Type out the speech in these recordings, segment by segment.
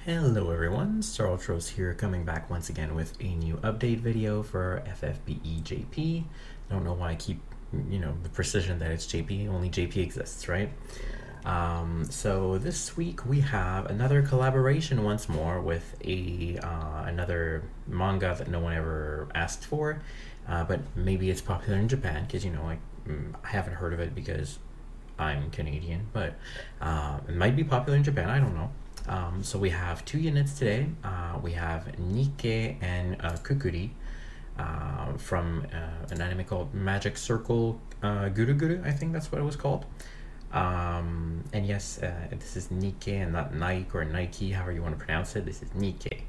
Hello everyone, Star Ultros here, coming back once again with a new update video for FFBE JP. I don't know why I keep, the precision that it's JP, only JP exists, right? So this week we have another collaboration once more with another manga that no one ever asked for, but maybe it's popular in Japan because, I haven't heard of it because I'm Canadian, but it might be popular in Japan, I don't know. So we have two units today. We have Nikke and Kukuri from an anime called Magic Circle Guru Guru, I think that's what it was called. And yes, this is Nikke and not Nike or Nike, however you want to pronounce it. This is Nikke.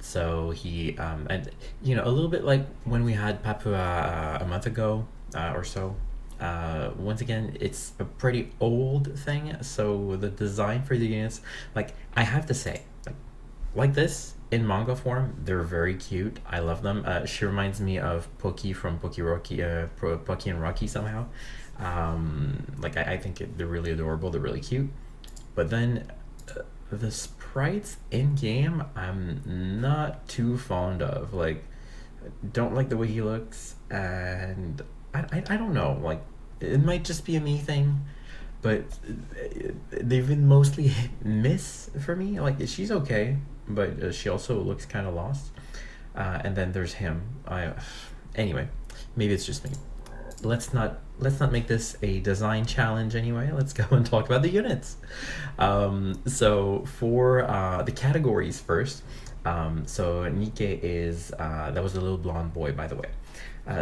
So he, and a little bit like when we had Papua a month ago or so. Once again, it's a pretty old thing, so the design for the units, like I have to say, like this in manga form, they're very cute. I love them. She reminds me of Poki from Poki and Rocky somehow. I think they're really adorable. They're really cute. But then the sprites in game, I'm not too fond of. Like, don't like the way he looks, and I don't know. Like, it might just be a me thing, but they've been mostly hit and miss for me. Like, she's okay, but she also looks kind of lost. And then there's him. Anyway, maybe it's just me. Let's not make this a design challenge anyway. Let's go and talk about the units. So for the categories first. So Nikke is that was a little blonde boy, by the way.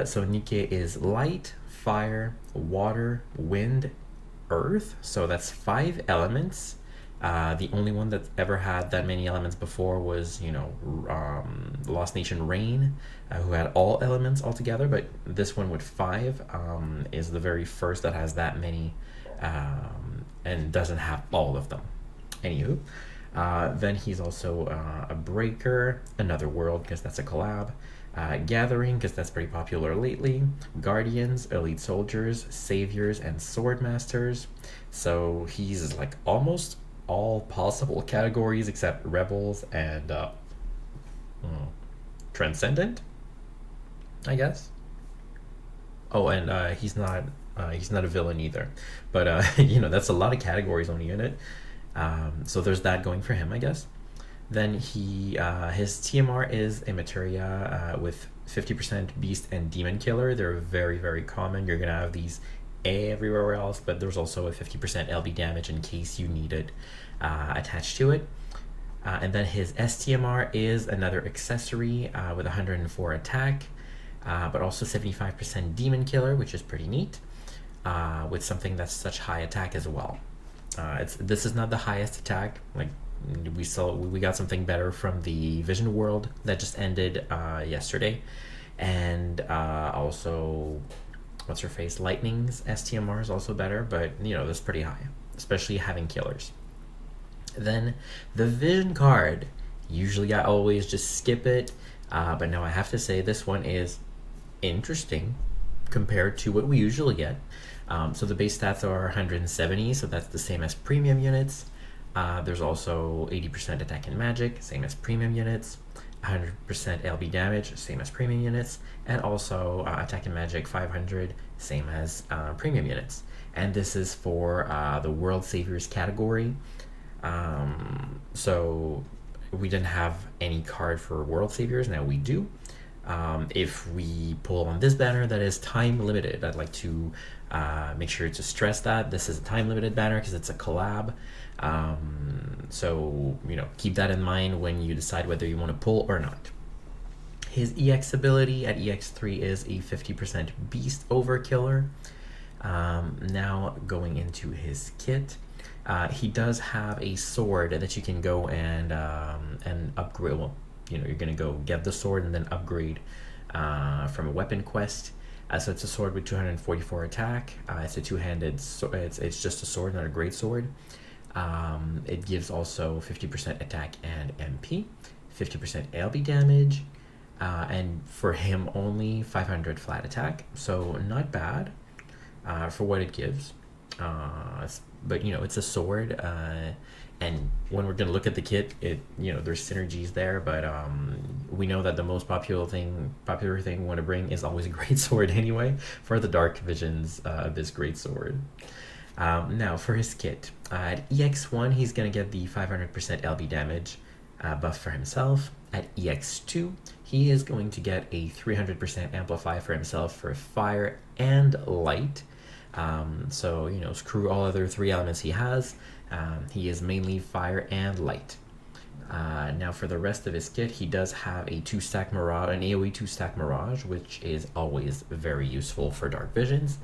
So Nikke is light, fire, water, wind, earth. So that's 5 elements. The only one that's ever had that many elements before was, Lost Nation Rain, who had all elements altogether. But this one with 5 is the very first that has that many and doesn't have all of them. Anywho, then he's also a breaker, another world, because that's a collab. Gathering, because that's pretty popular lately. Guardians, elite soldiers, saviors, and sword masters. So he's like almost all possible categories except rebels and transcendent, I guess. Oh, and he's not a villain either, but that's a lot of categories on the unit. So there's that going for him, I guess. Then his TMR is a materia with 50% beast and demon killer. They're very, very common. You're gonna have these everywhere else, but there's also a 50% LB damage in case you need it attached to it. And then his STMR is another accessory with 104 attack, but also 75% demon killer, which is pretty neat, with something that's such high attack as well. This is not the highest attack. Like, we got something better from the Vision World that just ended yesterday, and also what's her face, Lightning's STMR is also better, but that's pretty high, especially having killers. Then the Vision card, usually I always just skip it, but now I have to say this one is interesting compared to what we usually get. So the base stats are 170, so that's the same as premium units. There's also 80% attack and magic, same as premium units. 100% LB damage, same as premium units. And also attack and magic 500, same as premium units. And this is for the World Saviors category. So we didn't have any card for World Saviors, now we do. If we pull on this banner that is time limited, I'd like to make sure to stress that this is a time limited banner because it's a collab. So keep that in mind when you decide whether you want to pull or not. His EX ability at EX3 is a 50% beast overkiller. Now going into his kit, he does have a sword that you can go and upgrade. Well, you're gonna go get the sword and then upgrade from a weapon quest. So it's a sword with 244 attack. It's a two-handed sword. It's just a sword, not a great sword. It gives also 50% attack and MP, 50% ALB damage, and for him only 500 flat attack. So not bad for what it gives. But it's a sword. And when we're gonna look at the kit, there's synergies there, but we know that the most popular thing we want to bring is always a great sword anyway for the dark visions of this great sword. Now for his kit, at EX1 he's gonna get the 500% LB damage buff for himself. At EX2 he is going to get a 300% amplify for himself for fire and light. So screw all other 3 elements he has. He is mainly fire and light. Now for the rest of his kit, he does have a 2-stack Mirage, an AoE 2-stack Mirage, which is always very useful for dark visions.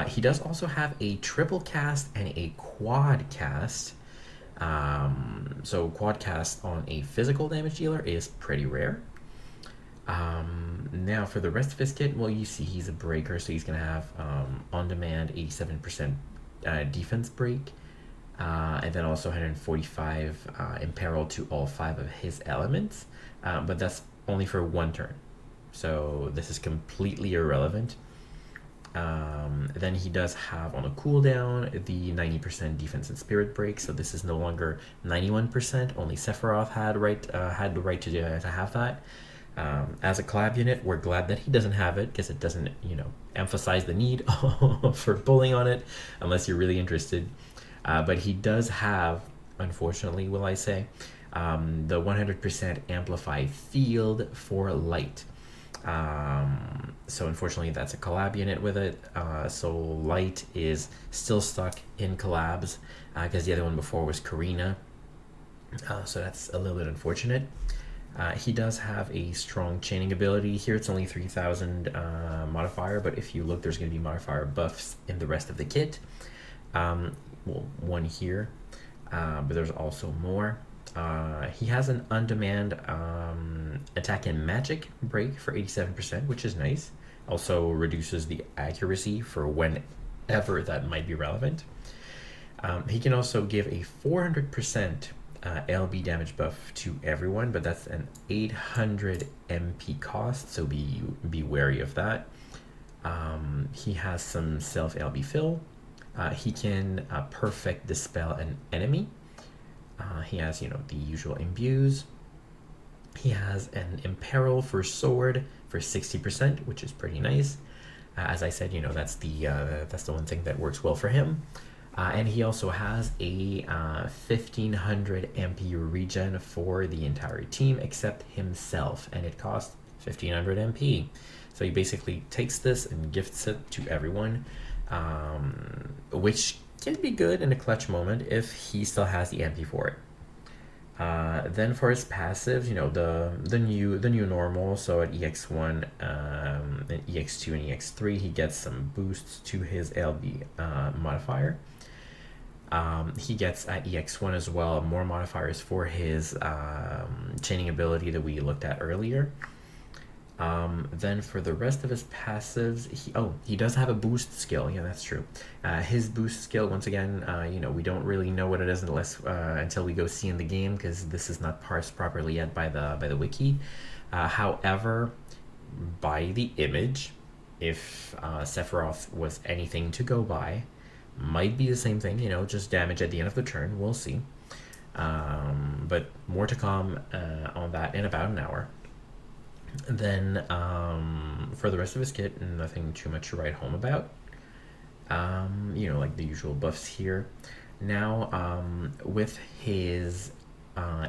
He does also have a triple cast and a quad cast. So quad cast on a physical damage dealer is pretty rare. Now for the rest of his kit, well, you see he's a breaker, so he's gonna have on demand 87% defense break, and then also 145 imperil to all 5 of his elements, but that's only for 1 turn, so this is completely irrelevant. Then he does have on a cooldown the 90% defense and spirit break, so this is no longer 91%. Only Sephiroth had the right to have that. As a collab unit, we're glad that he doesn't have it, because it doesn't emphasize the need for pulling on it unless you're really interested. But he does have, unfortunately will I say, the 100% amplify field for light. So unfortunately that's a collab unit with it, so light is still stuck in collabs, because the other one before was Karina, so that's a little bit unfortunate. He does have a strong chaining ability. Here it's only 3000 modifier, but if you look, there's going to be modifier buffs in the rest of the kit. Well, 1 here, but there's also more. He has an on-demand attack and magic break for 87%, which is nice. Also reduces the accuracy for whenever that might be relevant. He can also give a 400% LB damage buff to everyone, but that's an 800 MP cost, so be wary of that. He has some self LB fill. He can perfect dispel an enemy. He has the usual imbues. He has an imperil for sword for 60%, which is pretty nice. As I said, that's the one thing that works well for him. And he also has a 1500 MP regen for the entire team except himself, and it costs 1500 MP. So he basically takes this and gifts it to everyone, which can be good in a clutch moment if he still has the MP for it. Then for his passives, the new normal. So at EX1, and EX2 and EX3, he gets some boosts to his LB modifier. He gets at EX1 as well more modifiers for his chaining ability that we looked at earlier. Then for the rest of his passives, he does have a boost skill. Yeah, that's true. His boost skill, once again, we don't really know what it is until we go see in the game, because this is not parsed properly yet by the wiki. However, by the image, if Sephiroth was anything to go by, might be the same thing, just damage at the end of the turn. We'll see. But more to come on that in about an hour. Then for the rest of his kit, nothing too much to write home about. Like the usual buffs here. Now, with his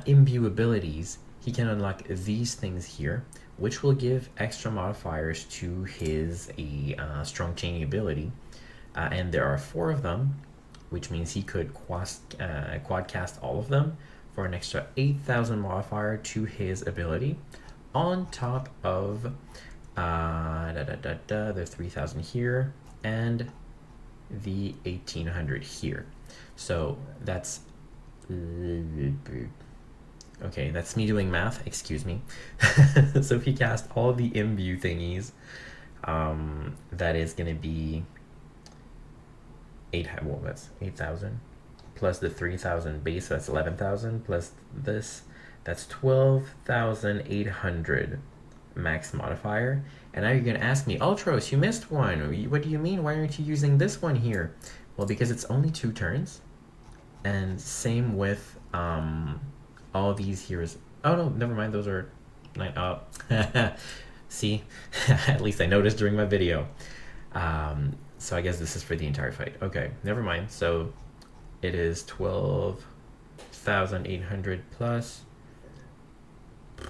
imbue abilities, he can unlock these things here, which will give extra modifiers to his strong chaining ability. And there are 4 of them, which means he could quad cast all of them for an extra 8000 modifier to his ability, on top of the 3000 here and the 1800 here. So that's okay, that's me doing math, excuse me. So if he casts all the imbue thingies, that is going to be that's 8000 plus the 3000 base, so that's 11,000 plus this, that's 12,800 max modifier. And now you're gonna ask me, Ultros, you missed one. What do you mean? Why aren't you using this one here? Well, because it's only 2 turns. And same with all these here is. Oh no, never mind. Those are nine. Oh, see, at least I noticed during my video. So I guess this is for the entire fight. Okay, never mind. So it is 12,800 plus. So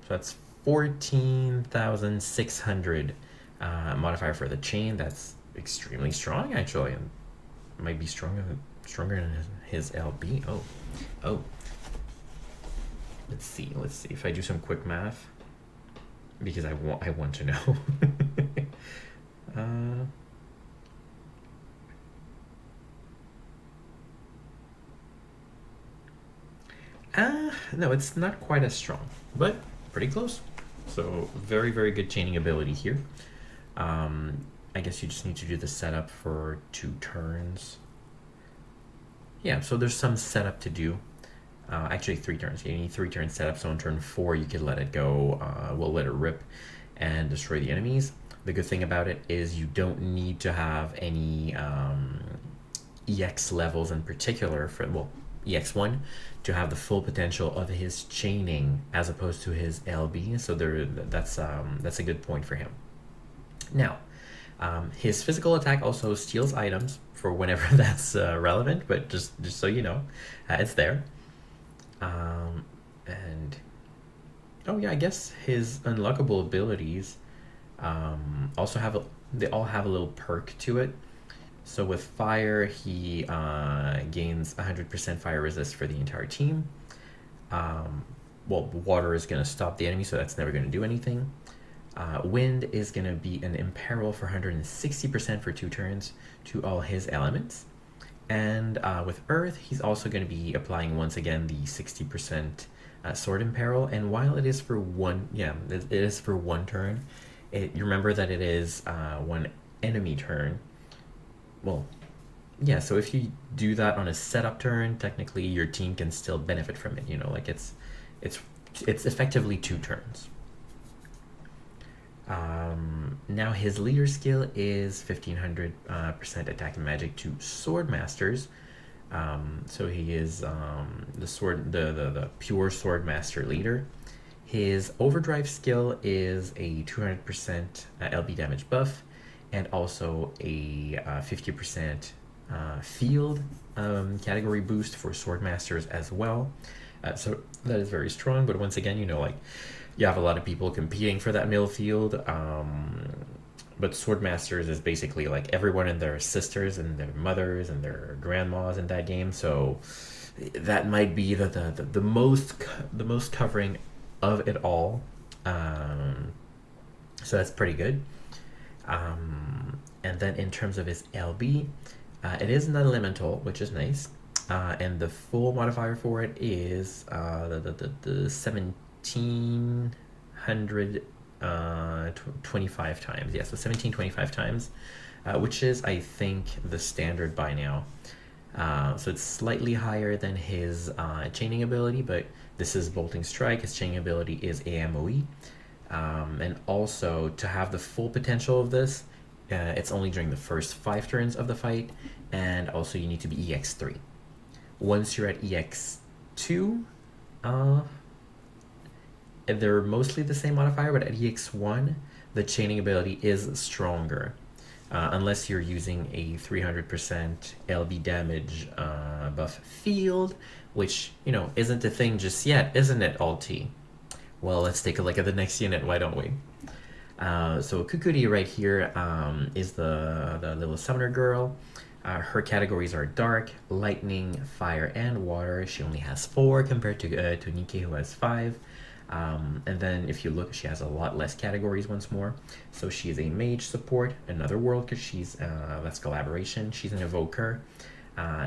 that's 14,600 modifier for the chain. That's extremely strong, actually, and might be stronger than his LB. Oh. Let's see if I do some quick math, because I want to know. No, it's not quite as strong, but pretty close. So very, very good chaining ability here. I guess you just need to do the setup for 2 turns. Yeah, so there's some setup to do. Actually 3 turns. You need 3 turns setup, so on turn 4 you can let it go. We'll let it rip and destroy the enemies. The good thing about it is you don't need to have any EX levels in particular for, well, EX1 to have the full potential of his chaining as opposed to his LB. So that's a good point for him. Now, his physical attack also steals items for whenever that's relevant, but just so you know, it's there. And oh yeah, I guess his unlockable abilities also they all have a little perk to it. So with fire, he gains 100% fire resist for the entire team. Well, water is going to stop the enemy, so that's never going to do anything. Wind is going to be an imperil for 160% for 2 turns to all his elements. And with earth, he's also going to be applying once again the 60% sword imperil. And while it is for one, it is for 1 turn. You remember that it is 1 enemy turn. Well, yeah, so if you do that on a setup turn, technically your team can still benefit from it. You know, like it's effectively 2 turns. Now his leader skill is 1500% attack and magic to sword masters. So he is the pure sword master leader. His overdrive skill is a 200% LB damage buff, and also a 50% field category boost for sword masters as well. So that is very strong, but once again, you know, like, you have a lot of people competing for that middle field, but Swordmasters is basically like everyone and their sisters and their mothers and their grandmas in that game. So that might be the most covering of it all. So that's pretty good. And then in terms of his LB, it is an elemental, which is nice. And the full modifier for it is the 1725 times. Yeah, so 1725 times, which is, I think, the standard by now. So it's slightly higher than his chaining ability, but this is Bolting Strike. His chaining ability is AMOE. And also, to have the full potential of this, it's only during the first 5 turns of the fight, and also you need to be EX3. Once you're at EX2, they're mostly the same modifier, but at EX1, the chaining ability is stronger. Unless you're using a 300% LB damage buff field, which, you know, isn't a thing just yet, isn't it, Alti? Well, let's take a look at the next unit, why don't we? So Kukuri right here is the little summoner girl. Her categories are dark, lightning, fire, and water. She only has 4 compared to Nike, who has 5. And then if you look, she has a lot less categories once more. So she is a mage support, another world, because she's that's collaboration. She's an evoker.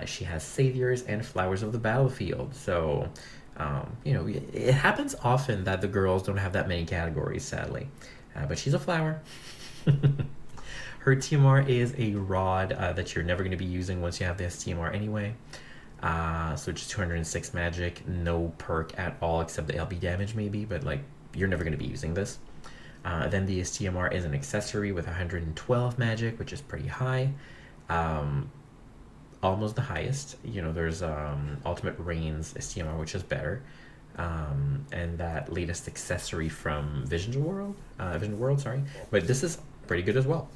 She has saviors and flowers of the battlefield. So you know, it happens often that the girls don't have that many categories, sadly. But she's a flower. Her TMR is a rod that you're never going to be using once you have this TMR anyway. So just 206 magic, no perk at all except the LB damage maybe, but like, you're never going to be using this. Then the STMR is an accessory with 112 magic, which is pretty high. almost the highest. You know, there's Ultimate Reigns STMR, which is better. And that latest accessory from Vision World, sorry. But this is pretty good as well.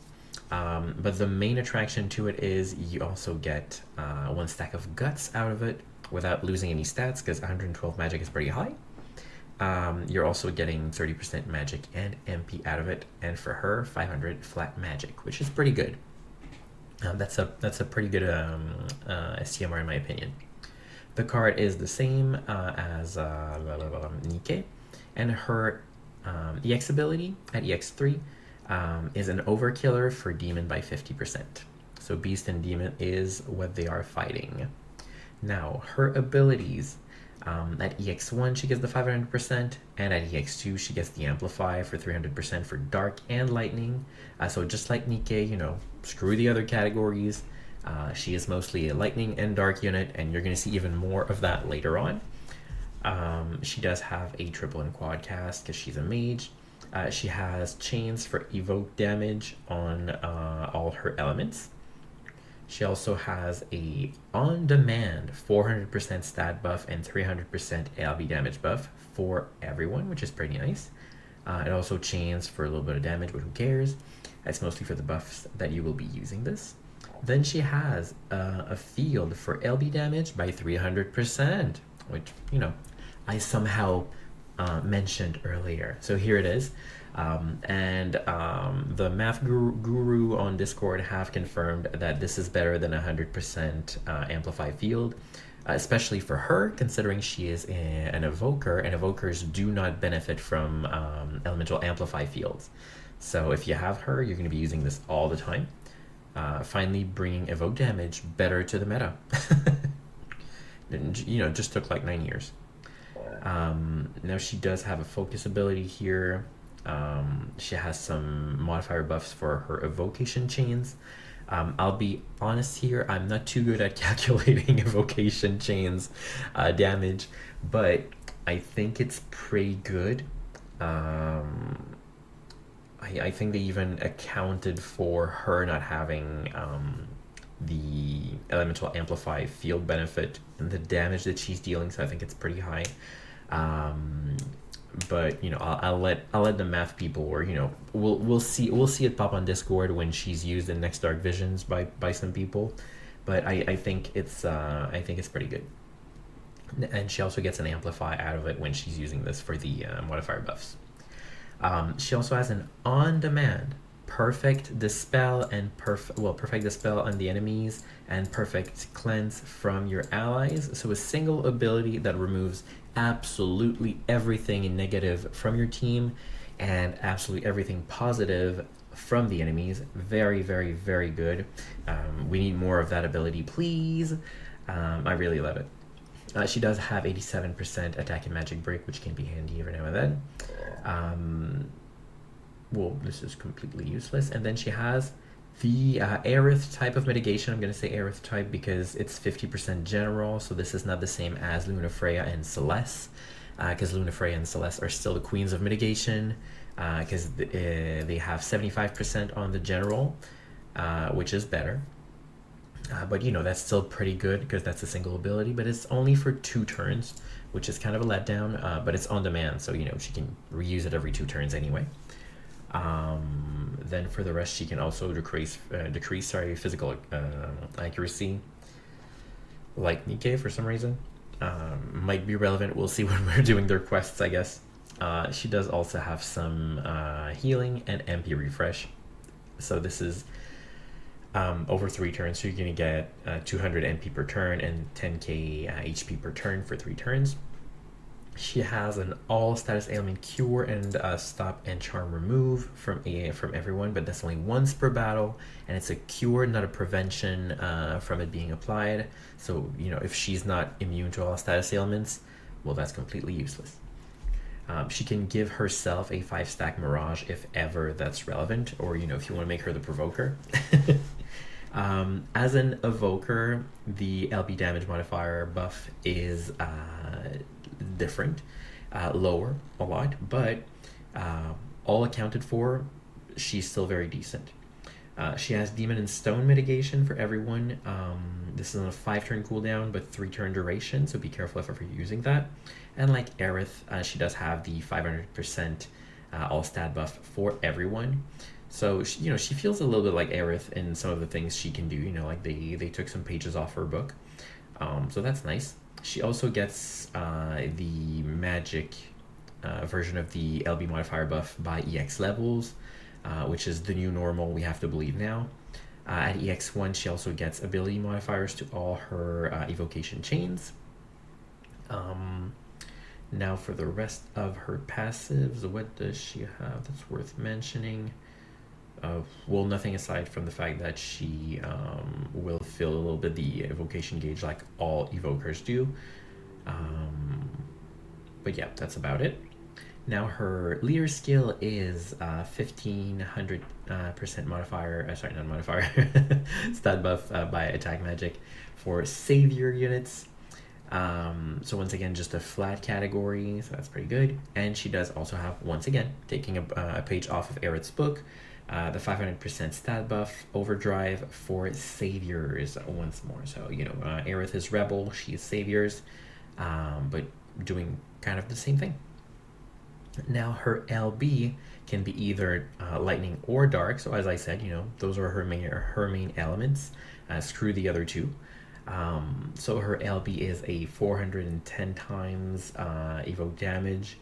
But the main attraction to it is you also get 1 stack of guts out of it without losing any stats, because 112 magic is pretty high. You're also getting 30% magic and MP out of it, and for her, 500 flat magic, which is pretty good. That's a pretty good STMR in my opinion. The card is the same as Nikke, and her EX ability at EX3 is an overkiller for Demon by 50%. So Beast and Demon is what they are fighting. Now, her abilities, at EX1 she gets the 500%, and at EX2 she gets the Amplify for 300% for Dark and Lightning. So just like Nikke, you know, screw the other categories. She is mostly a Lightning and Dark unit, and you're going to see even more of that later on. She does have a triple and quad cast because she's a mage. She has chains for evoke damage on all her elements. She also has a on-demand 400% stat buff and 300% ALB damage buff for everyone, which is pretty nice. It also chains for a little bit of damage, but who cares? It's mostly for the buffs that you will be using this. Then she has a field for LB damage by 300%, which, you know, I somehow mentioned earlier. So here it is. The math guru on Discord have confirmed that this is better than 100% amplify field, especially for her, considering she is an evoker, and evokers do not benefit from elemental amplify fields. So if you have her, you're going to be using this all the time. Finally bringing evoke damage better to the meta. You know, it just took like 9 years. Now she does have a focus ability here. She has some modifier buffs for her evocation chains. I'll be honest here, I'm not too good at calculating evocation chains damage, but I think it's pretty good. I think they even accounted for her not having the elemental amplify field benefit and the damage that she's dealing, so I think it's pretty high. But you know, I'll let the math people, or you know, we'll see it pop on Discord when she's used in Next Dark Visions by some people. But I think it's pretty good. And she also gets an amplify out of it when she's using this for the modifier buffs. She also has an on-demand perfect dispel and perfect dispel on the enemies and perfect cleanse from your allies. So a single ability that removes absolutely everything negative from your team and absolutely everything positive from the enemies. Very, very, very good. We need more of that ability, please. I really love it. She does have 87% attack and magic break, which can be handy every now and then. Well, this is completely useless. And then she has the Aerith type of mitigation. I'm going to say Aerith type because it's 50% general, so this is not the same as Lunafreya and Celeste, because Lunafreya and Celeste are still the queens of mitigation, because they have 75% on the general, which is better. But you know, that's still pretty good because that's a single ability, but it's only for 2 turns, which is kind of a letdown, but it's on demand, so you know, she can reuse it every 2 turns anyway. Then for the rest, she can also decrease physical accuracy, like Nikke for some reason. Might be relevant, we'll see when we're doing their quests, I guess. She does also have some healing and MP refresh, so this is over 3 turns, so you're going to get 200 MP per turn and 10k HP per turn for 3 turns. She has an all status ailment cure and stop and charm remove from everyone, but that's only once per battle, and it's a cure, not a prevention from it being applied. So you know, if she's not immune to all status ailments, well, that's completely useless. She can give herself a 5-stack Mirage if ever that's relevant, or you know, if you want to make her the provoker. As an evoker, the LB damage modifier buff is different, lower a lot, but all accounted for, she's still very decent. She has Demon and Stone mitigation for everyone. This is on a 5-turn cooldown, but 3-turn duration, so be careful if ever you're using that. And like Aerith, she does have the 500% all stat buff for everyone. So she feels a little bit like Aerith in some of the things she can do. Like they took some pages off her book, so that's nice. She also gets the magic version of the LB modifier buff by EX levels, which is the new normal, we have to believe now. At EX1, she also gets ability modifiers to all her evocation chains. Now for the rest of her passives, what does she have that's worth mentioning? Well, nothing aside from the fact that she will fill a little bit the evocation gauge like all evokers do. But yeah, that's about it. Now her leader skill is 1500% modifier, sorry, not modifier, stat buff by attack magic for savior units. So once again, just a flat category, so that's pretty good. And she does also have, once again, taking a page off of Aerith's book, the 500% stat buff overdrive for saviors once more. So, Aerith is rebel, she is saviors, but doing kind of the same thing. Now her LB can be either lightning or dark. So as I said, those are her main elements. Screw the other two. So her LB is a 410 times evoke damage.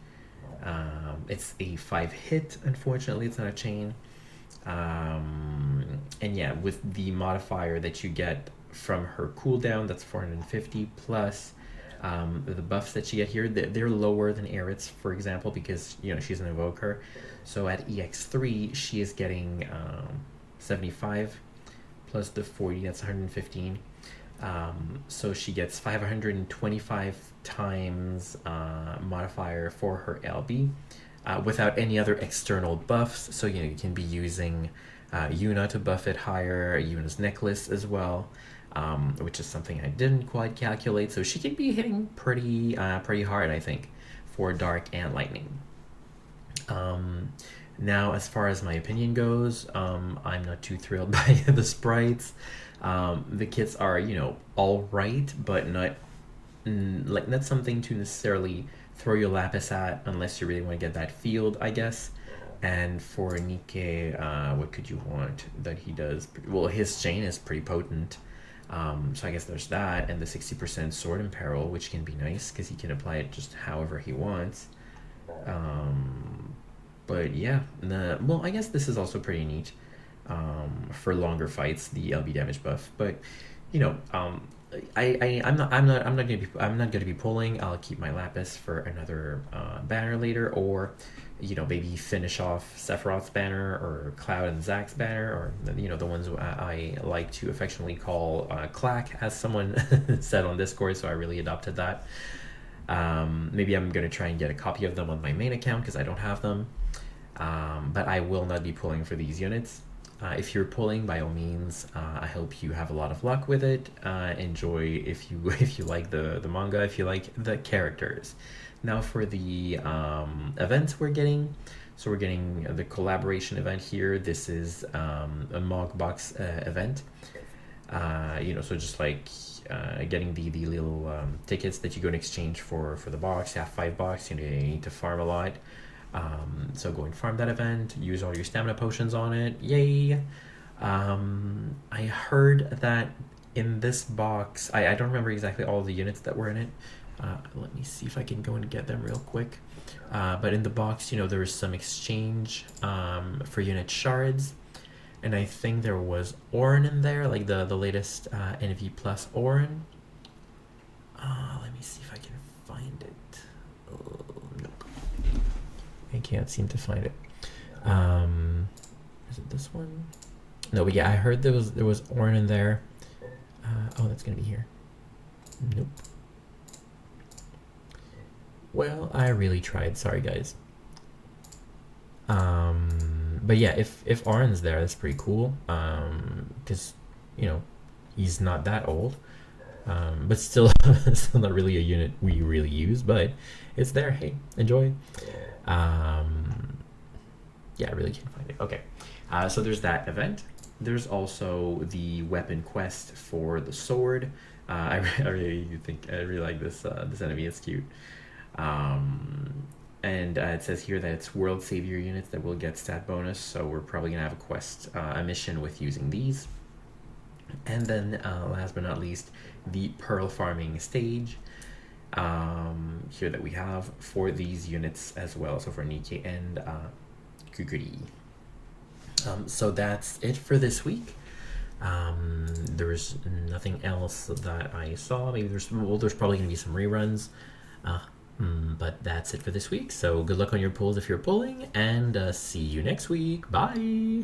It's a 5 hit. Unfortunately, it's not a chain. And yeah, with the modifier that you get from her cooldown, that's 450 plus. The buffs that you get here, they're lower than Aerith's, for example, because she's an evoker. So at EX3, she is getting 75 plus the 40, that's 115. So she gets 525 times modifier for her LB without any other external buffs. So you can be using Yuna to buff it higher, Yuna's necklace as well. Which is something I didn't quite calculate. So she could be hitting pretty hard, I think, for dark and lightning. Now, as far as my opinion goes, I'm not too thrilled by the sprites. The kits are, all right, but not something to necessarily throw your lapis at unless you really want to get that field, I guess. And for Nikke, what could you want that he does? Well, his chain is pretty potent. So I guess there's that, and the 60% sword in peril, which can be nice because he can apply it just however he wants. But yeah, well, I guess this is also pretty neat for longer fights, the LB damage buff. But I'm not gonna be pulling. I'll keep my lapis for another banner later, or maybe finish off Sephiroth's banner or Cloud and Zack's banner, or the ones I like to affectionately call Clack, as someone said on Discord, so I really adopted that. Maybe I'm gonna try and get a copy of them on my main account because I don't have them, but I will not be pulling for these units. If you're pulling, by all means, I hope you have a lot of luck with it. Enjoy if you like the manga, if you like the characters. Now for the events we're getting. So we're getting the collaboration event here. This is a Mog Box event. So just like getting the little tickets that you go in exchange for the box. You have 5 bucks, you need to farm a lot. So go and farm that event, use all your stamina potions on it, yay! I heard that in this box, I don't remember exactly all the units that were in it. Let me see if I can go and get them real quick. But in the box, there was some exchange for unit shards, and I think there was Orin in there, like the latest NV plus Orin. Let me see if I can find it. Nope. I can't seem to find it. Is it this one? No, but yeah, I heard there was Orin in there. Oh, that's gonna be here. Nope. Well, I really tried. Sorry, guys. But yeah, if Orin's there, that's pretty cool. Because he's not that old. But still, still not really a unit we really use. But it's there. Hey, enjoy. Yeah, I really can't find it. Okay, so there's that event. There's also the weapon quest for the sword. I really like this enemy. It's cute. Um, and it says here that it's world savior units that will get stat bonus. So we're probably gonna have a quest, a mission with using these. And then last but not least, the pearl farming stage here that we have for these units as well. So for Nikkei and Kukuri. So that's it for this week. There's nothing else that I saw. Maybe there's probably gonna be some reruns. Uh, but that's it for this week. So good luck on your pulls if you're pulling, and see you next week. Bye.